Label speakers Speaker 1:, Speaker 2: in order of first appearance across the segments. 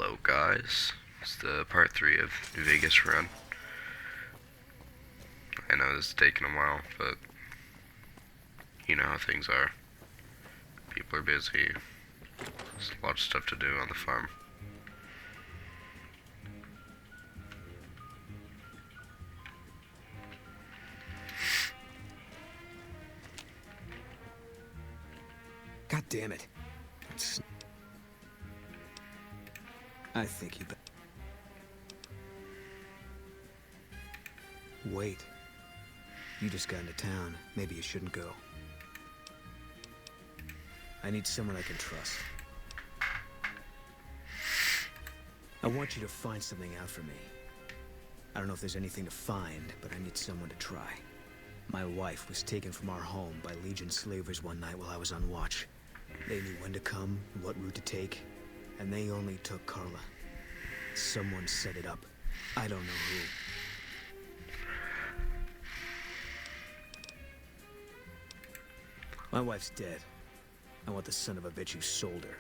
Speaker 1: Hello guys, it's the part 3 of New Vegas run. I know this is taking a while, but you know how things are. People are busy, there's a lot of stuff to do on the farm.
Speaker 2: God damn it. I think you better. Wait. You just got into town. Maybe you shouldn't go. I need someone I can trust. I want you to find something out for me. I don't know if there's anything to find, but I need someone to try. My wife was taken from our home by Legion slavers one night while I was on watch. They knew when to come, and what route to take, and they only took Carla. Someone set it up. I don't know who. My wife's dead. I want the son of a bitch who sold her.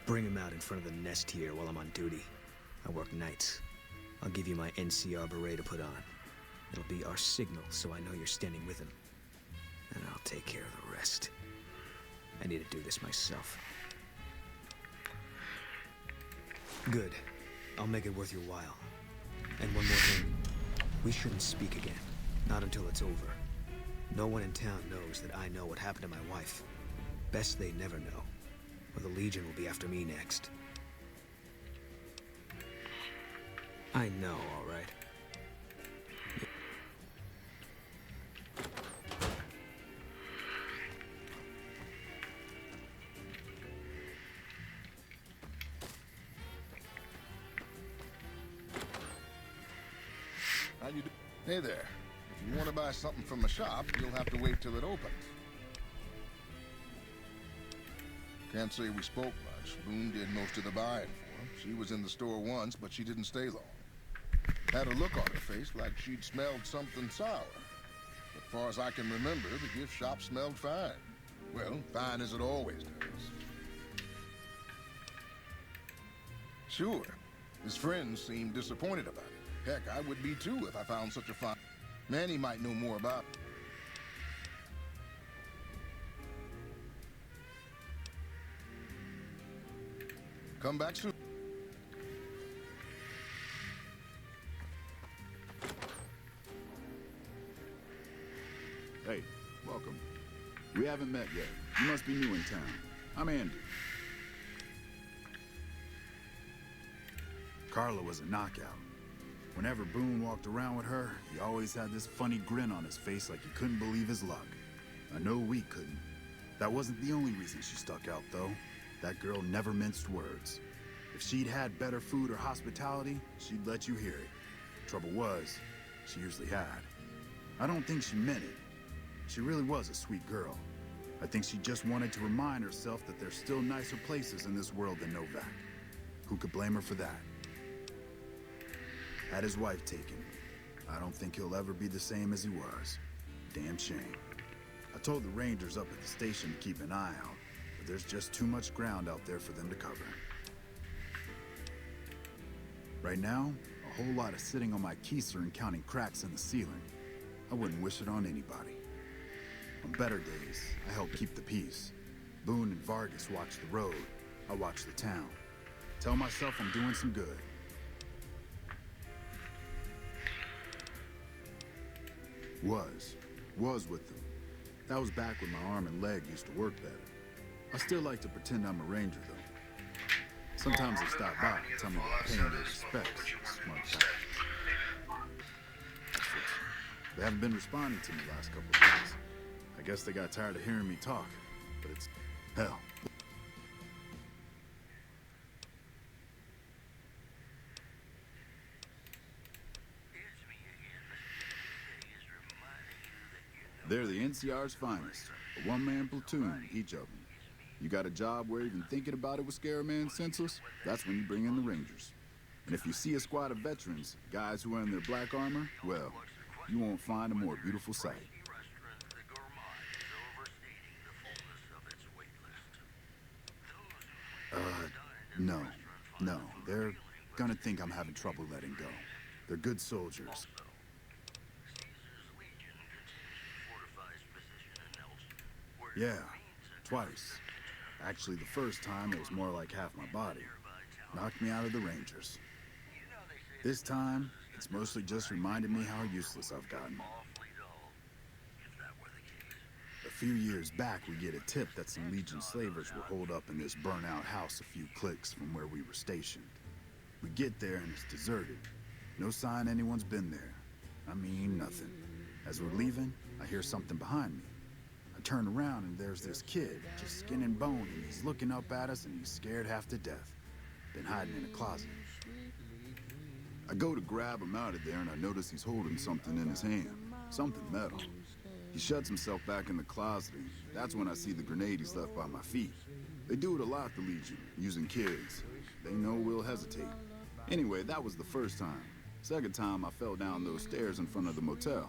Speaker 2: Bring him out in front of the nest here while I'm on duty. I work nights. I'll give you my NCR beret to put on. It'll be our signal, so I know you're standing with him. And I'll take care of the rest. I need to do this myself. Good. I'll make it worth your while. And one more thing. We shouldn't speak again. Not until it's over. No one in town knows that I know what happened to my wife. Best they never know. Or the Legion will be after me next. I know, all right.
Speaker 3: How you do? Hey there. If you want to buy something from the shop, you'll have to wait till it opens. Can't say we spoke much. Boone did most of the buying for him. She was in the store once, but she didn't stay long. Had a look on her face like she'd smelled something sour. But far as I can remember, the gift shop smelled fine. Well, fine as it always does. Sure. His friends seemed disappointed about it. Heck, I would be too if I found such a fine... Manny might know more about it. Come back soon.
Speaker 4: Hey, welcome. We haven't met yet. You must be new in town. I'm Andy. Carla was a knockout. Whenever Boone walked around with her, he always had this funny grin on his face like he couldn't believe his luck. I know we couldn't. That wasn't the only reason she stuck out, though. That girl never minced words. If she'd had better food or hospitality, she'd let you hear it. Trouble was, she usually had. I don't think she meant it. She really was a sweet girl. I think she just wanted to remind herself that there's still nicer places in this world than Novak. Who could blame her for that? Had his wife taken. I don't think he'll ever be the same as he was. Damn shame. I told the Rangers up at the station to keep an eye out, but there's just too much ground out there for them to cover. Right now, a whole lot of sitting on my keister and counting cracks in the ceiling. I wouldn't wish it on anybody. On better days, I help keep the peace. Boone and Vargas watch the road. I watch the town. Tell myself I'm doing some good. Was with them. That was back when my arm and leg used to work better. I still like to pretend I'm a ranger, though. Sometimes they stop by and tell me they're paying their respects. Smart guy. They haven't been responding to me the last couple of days. I guess they got tired of hearing me talk, but it's... hell. They're the NCR's finest. A one-man platoon, each of them. You got a job where even thinking about it would scare a man senseless? That's when you bring in the Rangers. And if you see a squad of veterans, guys who are in their black armor, well, you won't find a more beautiful sight. No, no, they're gonna think I'm having trouble letting go. They're good soldiers. Yeah, twice. Actually, the first time it was more like half my body. Knocked me out of the Rangers. This time, it's mostly just reminded me how useless I've gotten. A few years back, we get a tip that some Legion slavers were holed up in this burnt-out house a few clicks from where we were stationed. We get there and it's deserted. No sign anyone's been there. I mean, nothing. As we're leaving, I hear something behind me. I turn around and there's this kid, just skin and bone, and he's looking up at us and he's scared half to death. Been hiding in a closet. I go to grab him out of there and I notice he's holding something in his hand. Something metal. He shuts himself back in the closet, and that's when I see the grenade he's left by my feet. They do it a lot, the Legion, using kids. They know we'll hesitate. Anyway, that was the first time. Second time, I fell down those stairs in front of the motel,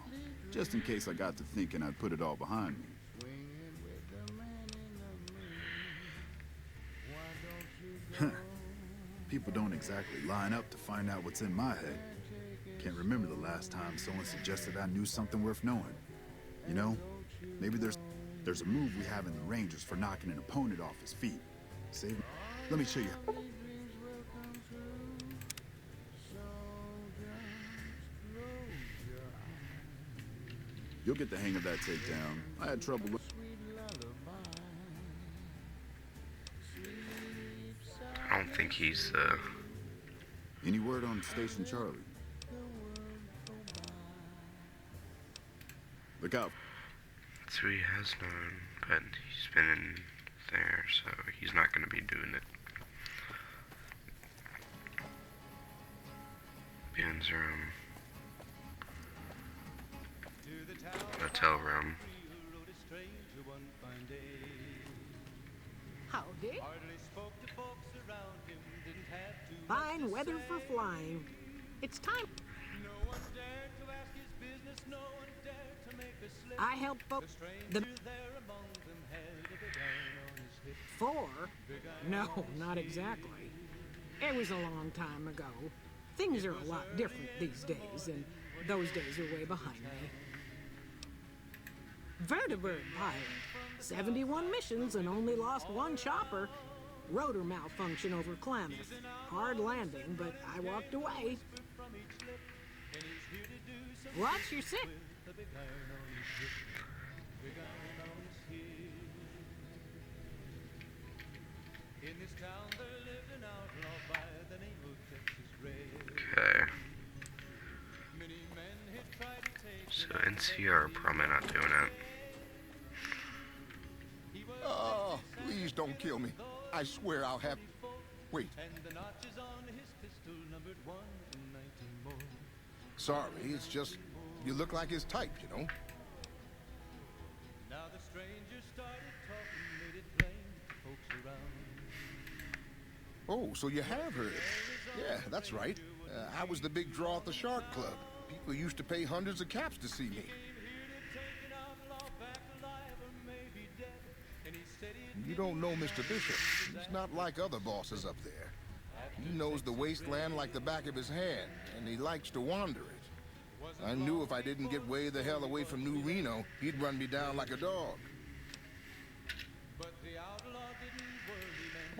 Speaker 4: just in case I got to thinking I'd put it all behind me. People don't exactly line up to find out what's in my head. Can't remember the last time someone suggested I knew something worth knowing. You know, maybe there's a move we have in the Rangers for knocking an opponent off his feet. Save me. Let me show you. You'll get the hang of that takedown. I had trouble with...
Speaker 1: I don't think he's,
Speaker 4: Any word on Station Charlie? Look out.
Speaker 1: That's who he has known, but he's been in there, so he's not going to be doing it. Boone's room. Hotel room.
Speaker 5: Howdy. Fine weather for flying. It's time. I help folks. The 4? No, not exactly. It was a long time ago. Things are a lot different these days, and those days are way behind me. Vertibird pilot. 71 missions and only lost one chopper. Rotor malfunction over Klamath. Hard landing, but I walked away. Watch your six.
Speaker 1: Okay. So NCR probably not doing it.
Speaker 3: Oh, please don't kill me. I swear I'll have... Wait. Sorry, it's just... You look like his type, you know? Oh, so you have heard it. Yeah, that's right. I was the big draw at the Shark Club. People used to pay hundreds of caps to see me. You don't know Mr. Bishop. He's not like other bosses up there. He knows the wasteland like the back of his hand, and he likes to wander it. I knew if I didn't get way the hell away from New Reno, he'd run me down like a dog.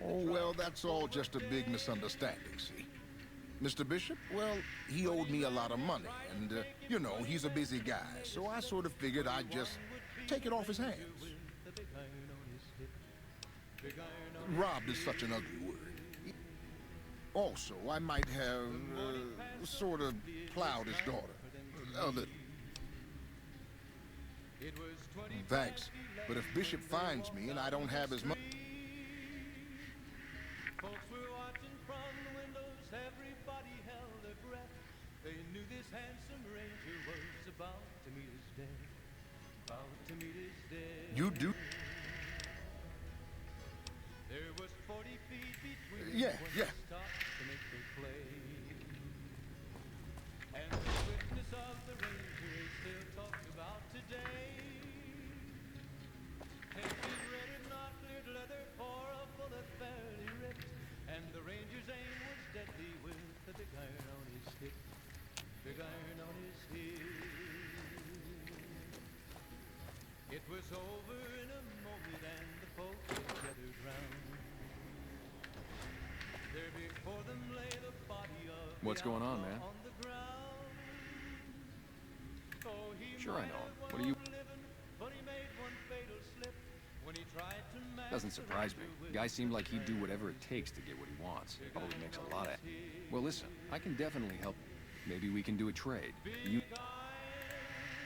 Speaker 3: Oh, well, that's all just a big misunderstanding, see? Mr. Bishop, well, he owed me a lot of money, and, you know, he's a busy guy, so I sort of figured I'd just take it off his hands. Robbed is such an ugly word. Also, I might have, sort of plowed his daughter. A little. Thanks, but if Bishop finds me and I don't have his money... You do? Yeah.
Speaker 6: What's going on, man? Sure I know him. What do you... Doesn't surprise me. Guy seemed like he'd do whatever it takes to get what he wants. Probably makes a lot of... Well, listen, I can definitely help. Maybe we can do a trade. You...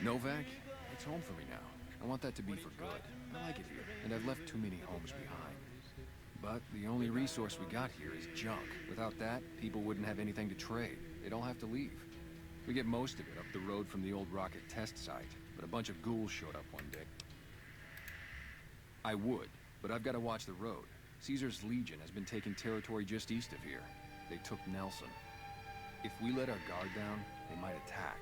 Speaker 6: Novak? It's home for me now. I want that to be for good. I like it here, and I've left too many homes behind. But the only resource we got here is junk. Without that, people wouldn't have anything to trade. They'd all have to leave. We get most of it up the road from the old rocket test site, but a bunch of ghouls showed up one day. I would, but I've got to watch the road. Caesar's Legion has been taking territory just east of here. They took Nelson. If we let our guard down, they might attack.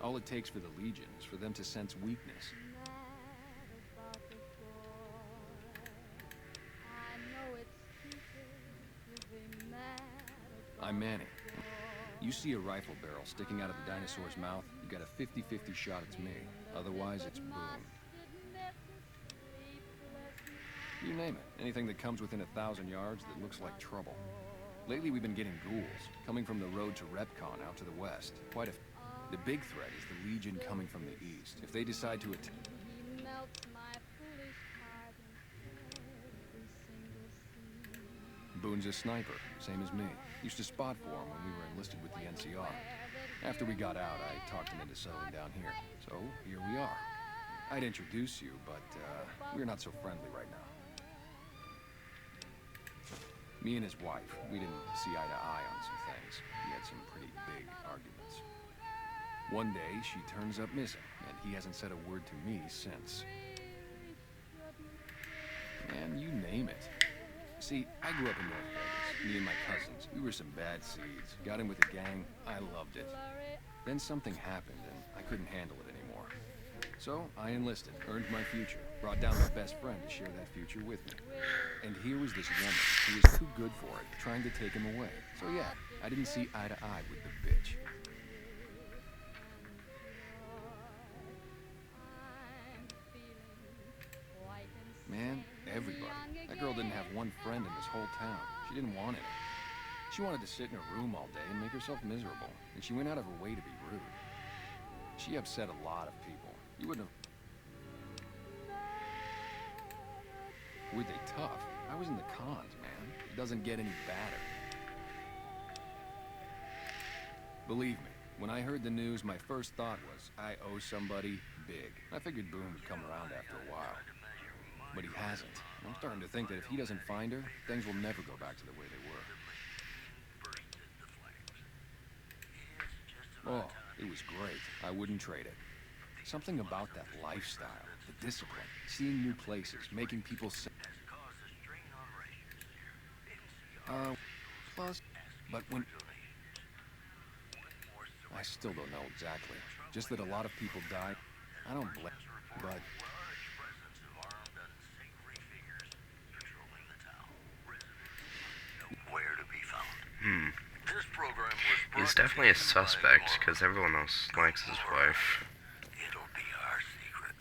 Speaker 6: All it takes for the Legion is for them to sense weakness. I'm Manny. You see a rifle barrel sticking out of the dinosaur's mouth, you got a 50-50 shot it's me. Otherwise, it's boom. You name it. Anything that comes within 1,000 yards that looks like trouble. Lately, we've been getting ghouls, coming from the road to Repcon out to the west. The big threat is the Legion coming from the east. If they decide to attack... Boone's a sniper, same as me. Used to spot for him when we were enlisted with the NCR. After we got out, I talked him into settling down here. So, here we are. I'd introduce you, but we're not so friendly right now. Me and his wife, we didn't see eye to eye on some things. We had some pretty big arguments. One day, she turns up missing, and he hasn't said a word to me since. Man, you name it. See, I grew up in North Vegas, me and my cousins. We were some bad seeds. Got in with a gang, I loved it. Then something happened, and I couldn't handle it anymore. So, I enlisted, earned my future, brought down my best friend to share that future with me. And here was this woman who was too good for it, trying to take him away. So yeah, I didn't see eye to eye with the bitch. Man, everybody. That girl didn't have one friend in this whole town. She didn't want any. She wanted to sit in her room all day and make herself miserable, and she went out of her way to be rude. She upset a lot of people. You wouldn't have... Were they tough? I was in the cons, man. It doesn't get any badder. Believe me, when I heard the news, my first thought was, I owe somebody big. I figured Boone would come around after a while. But he hasn't. I'm starting to think that if he doesn't find her, things will never go back to the way they were. Oh, it was great. I wouldn't trade it. Something about that lifestyle, the discipline, seeing new places, making people say... Plus, but when... I still don't know exactly. Just that a lot of people died. I don't blame... But...
Speaker 1: He's definitely a suspect, because everyone else likes his wife.
Speaker 7: It'll be our secret.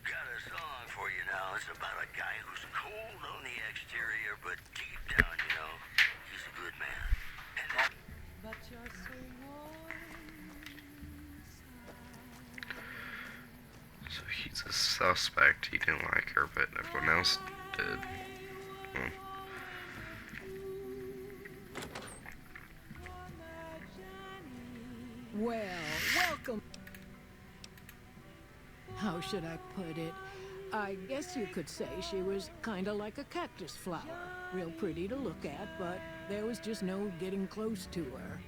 Speaker 7: Got a song for you now. It's about a guy who's cold on the exterior, but deep down, you know, he's a good man. And that...
Speaker 8: But you're so warm.
Speaker 1: So he's a suspect. He didn't like her, but everyone else did. Hmm.
Speaker 5: Well, welcome. How should I put it? I guess you could say she was kinda like a cactus flower. Real pretty to look at, but there was just no getting close to her.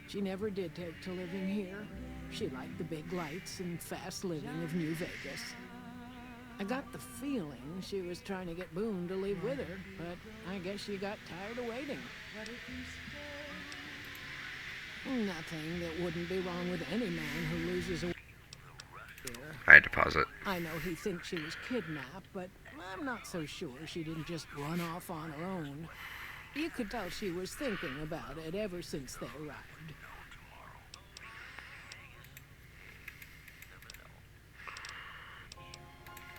Speaker 5: She never did take to living here. She liked the big lights and fast living of New Vegas. I got the feeling she was trying to get Boone to leave with her, but I guess she got tired of waiting. Nothing that wouldn't be wrong with any man who loses a...
Speaker 1: I deposit.
Speaker 5: I know he thinks she was kidnapped, but I'm not so sure she didn't just run off on her own. You could tell she was thinking about it ever since they arrived.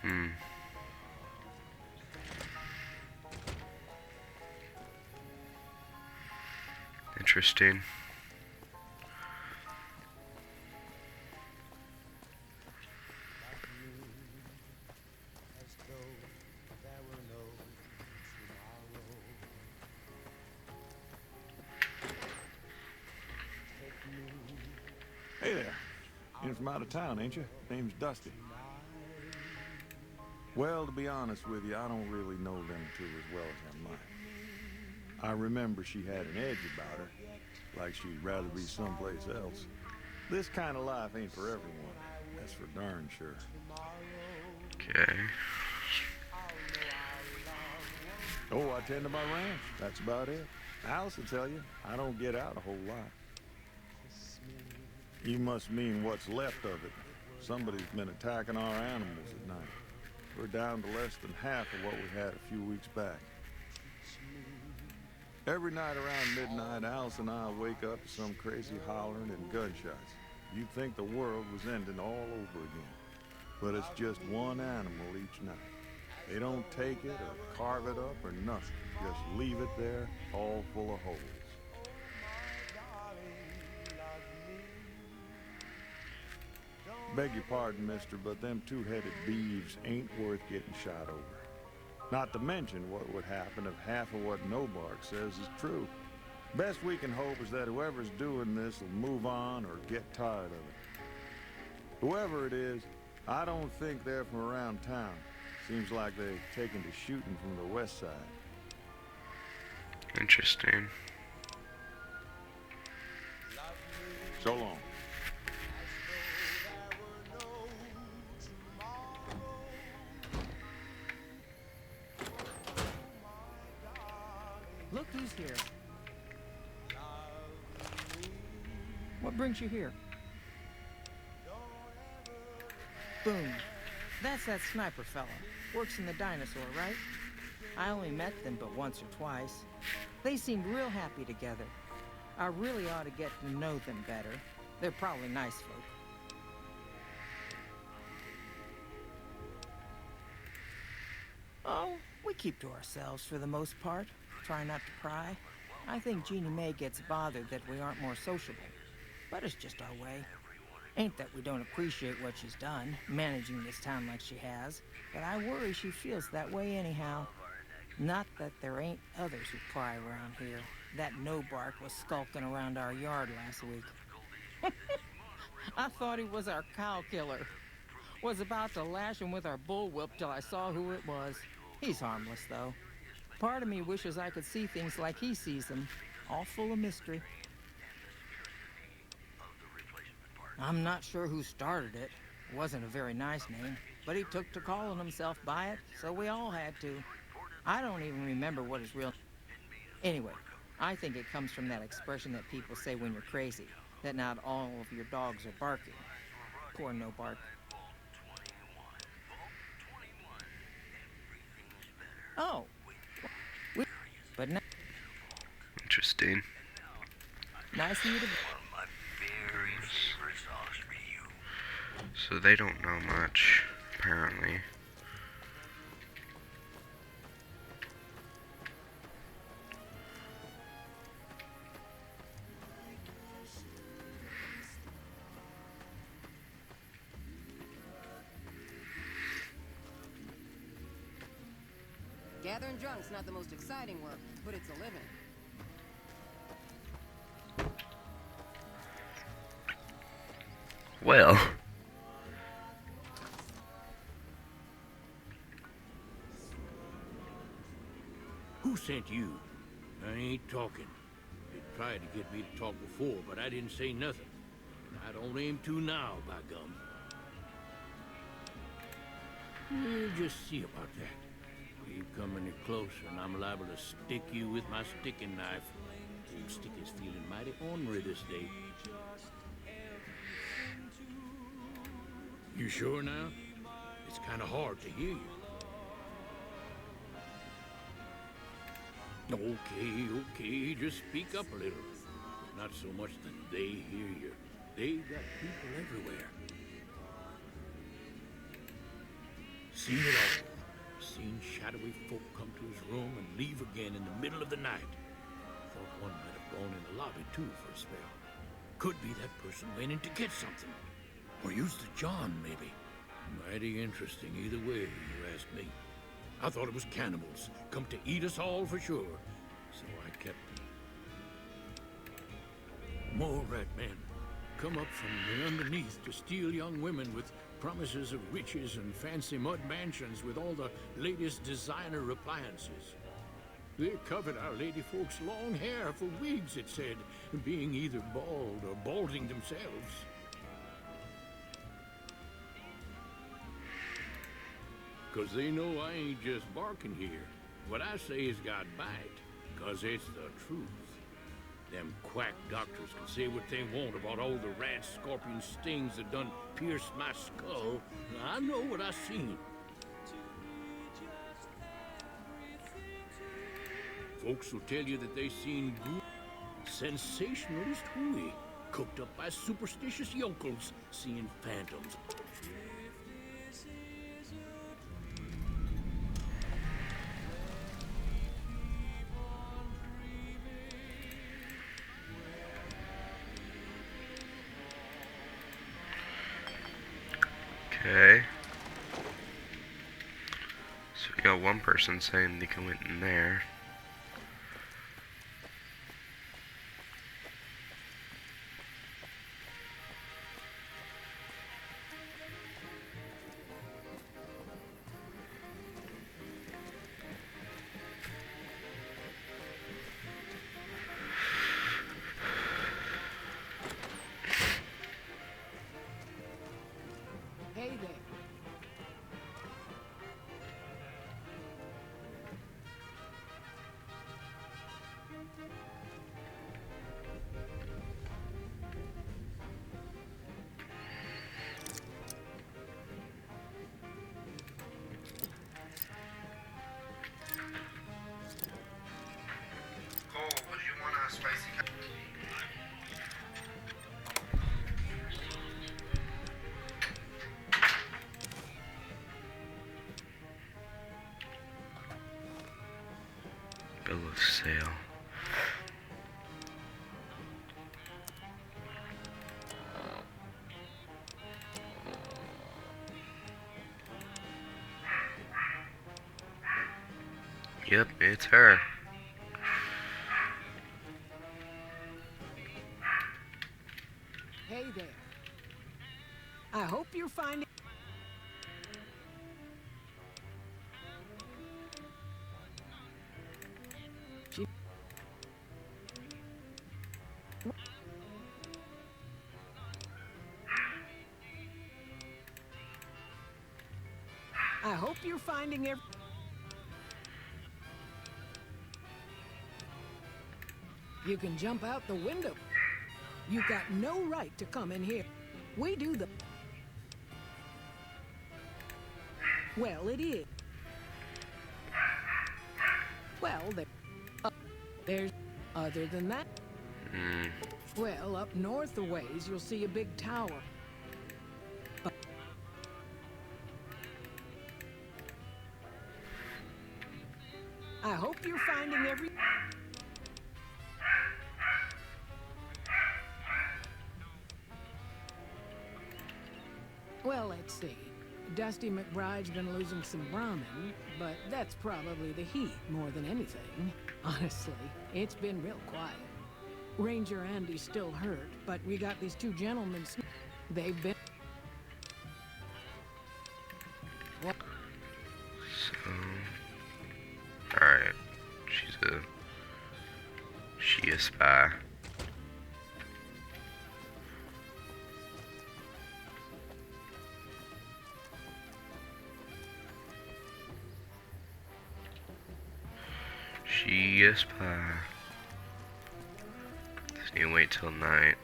Speaker 1: Hmm. Interesting.
Speaker 9: Hey there. In from out of town, ain't you? Name's Dusty. Well, to be honest with you, I don't really know them two as well as I might. I remember she had an edge about her, like she'd rather be someplace else. This kind of life ain't for everyone, that's for darn sure.
Speaker 1: Okay.
Speaker 9: Oh, I tend to my ranch, that's about it. Alice will tell you, I don't get out a whole lot. You must mean what's left of it. Somebody's been attacking our animals at night. We're down to less than half of what we had a few weeks back. Every night around midnight, Alice and I wake up to some crazy hollering and gunshots. You'd think the world was ending all over again. But it's just one animal each night. They don't take it or carve it up or nothing. Just leave it there, all full of holes. Beg your pardon, mister, but them two-headed beeves ain't worth getting shot over. Not to mention what would happen if half of what Nobark says is true. Best we can hope is that whoever's doing this will move on or get tired of it. Whoever it is, I don't think they're from around town. Seems like they've taken to shooting from the west side.
Speaker 1: Interesting.
Speaker 9: So long.
Speaker 10: Look who's here. What brings you here? Boom. That's that sniper fella. Works in the dinosaur, right? I only met them but once or twice. They seemed real happy together. I really ought to get to know them better. They're probably nice folk. Oh, we keep to ourselves for the most part. Try not to pry. I think Jeannie Mae gets bothered that we aren't more sociable. But it's just our way. Ain't that we don't appreciate what she's done, managing this town like she has, but I worry she feels that way anyhow. Not that there ain't others who pry around here. That Nobark was skulking around our yard last week. I thought he was our cow killer. Was about to lash him with our bullwhip till I saw who it was. He's harmless, though. Part of me wishes I could see things like he sees them, all full of mystery. I'm not sure who started it. It wasn't a very nice name, but he took to calling himself by it, so we all had to. I don't even remember what his real... Anyway, I think it comes from that expression that people say when you're crazy, that not all of your dogs are barking. Poor Nobark. Oh. But now...
Speaker 1: Interesting.
Speaker 10: Nice of you to...
Speaker 1: So they don't know much, apparently.
Speaker 11: Gathering drunk's not the most exciting work, but it's a living.
Speaker 1: Well.
Speaker 12: Who sent you? I ain't talking. They tried to get me to talk before, but I didn't say nothing. I don't aim to now, by gum. We'll just see about that. You come any closer, and I'm liable to stick you with my sticking knife. Old stick is feeling mighty ornery this day. You sure now? It's kind of hard to hear you. Okay, just speak up a little. Not so much that they hear you. They got people everywhere. Seen it all. Seen shadowy folk come to his room and leave again in the middle of the night. Thought one might have gone in the lobby too for a spell. Could be that person went in to get something. Or used the John, maybe. Mighty interesting either way, you ask me. I thought it was cannibals, come to eat us all for sure. So I kept them. More rat men. Come up from the underneath to steal young women with promises of riches and fancy mud mansions with all the latest designer appliances. They covered our lady folks' long hair for wigs, it said, being either bald or balding themselves. Cause they know I ain't just barking here. What I say has got bite, cause it's the truth. Them quack doctors can say what they want about all the rat scorpion stings that done pierced my skull. I know what I seen. Folks will tell you that they seen sensationalist hooey, cooked up by superstitious yokels, seeing phantoms.
Speaker 1: Okay. So we got one person saying they can went in there.
Speaker 5: Hey there.
Speaker 1: Cole, would you want a spicy? Bill of sale. Yep, it's her.
Speaker 5: Hey there. I hope you're finding... I hope you're finding every... You can jump out the window. You got no right to come in here. We do the... Well, it is. Well, there's... Other than that... Well, up north a ways, you'll see a big tower. I hope you're finding every... Well, let's see. Dusty McBride's been losing some Brahmin, but that's probably the heat more than anything. Honestly, it's been real quiet. Ranger Andy's still hurt, but we got these two gentlemen. They've been... What?
Speaker 1: So, alright. She a spy. She a spy. Just need to wait till night.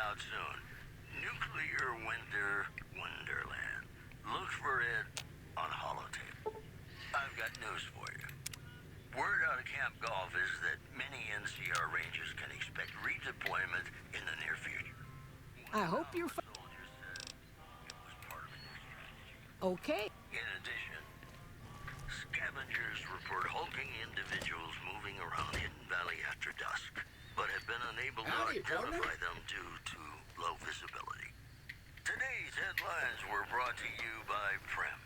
Speaker 7: out soon. Nuclear Winter Wonderland. Look for it on holotape. I've got news for you. Word out of Camp Golf is that many NCR Rangers can expect redeployment in the near future.
Speaker 5: I hope you're
Speaker 7: Soldiers said it was part of a new strategy.
Speaker 5: okay.
Speaker 7: In addition, scavengers report hulking individuals moving around Hidden Valley after dusk, but have been unable to identify them due to low visibility. Today's headlines were brought to you by Prem.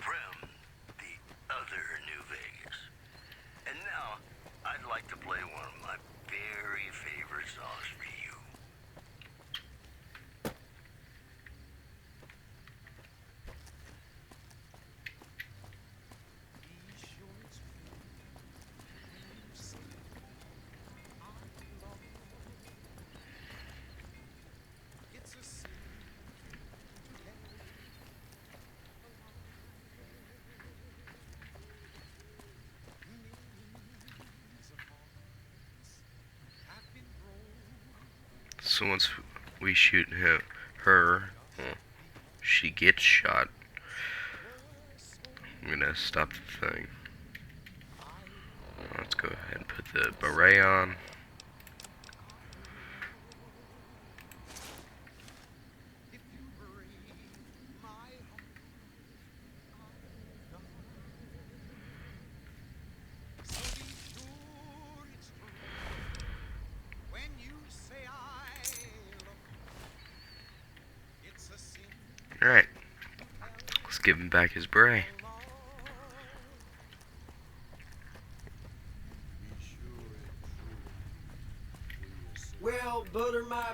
Speaker 7: Prem, the other New Vegas. And now, I'd like to play one of my very favorite songs for you.
Speaker 1: So once we shoot her, well, she gets shot. I'm gonna stop the thing. Let's go ahead and put the beret on. Alright, let's give him back his beret.
Speaker 13: Well, butter my...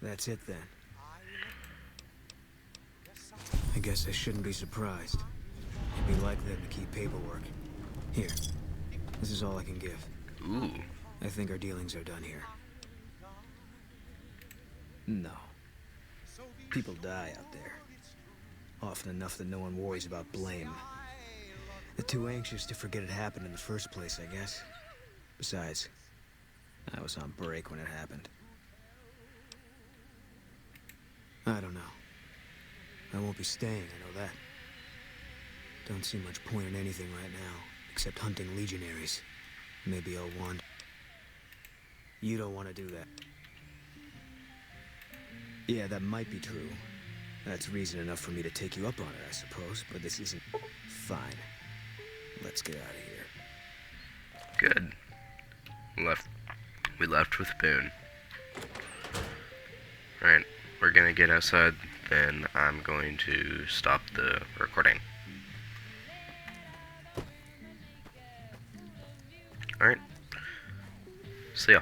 Speaker 2: That's it then. I guess I shouldn't be surprised. It'd be like them to keep paperwork. Here. This is all I can give.
Speaker 1: Ooh.
Speaker 2: I think our dealings are done here. No. People die out there. Often enough that no one worries about blame. They're too anxious to forget it happened in the first place, I guess. Besides, I was on break when it happened. I don't know. I won't be staying, I know that. Don't see much point in anything right now, except hunting legionaries. Maybe I'll wander. You don't want to do that. Yeah, that might be true. That's reason enough for me to take you up on it, I suppose, but this isn't... Fine. Let's get out of here.
Speaker 1: Good. We left with Boone. Alright, we're gonna get outside, then I'm going to stop the recording. Alright. See ya.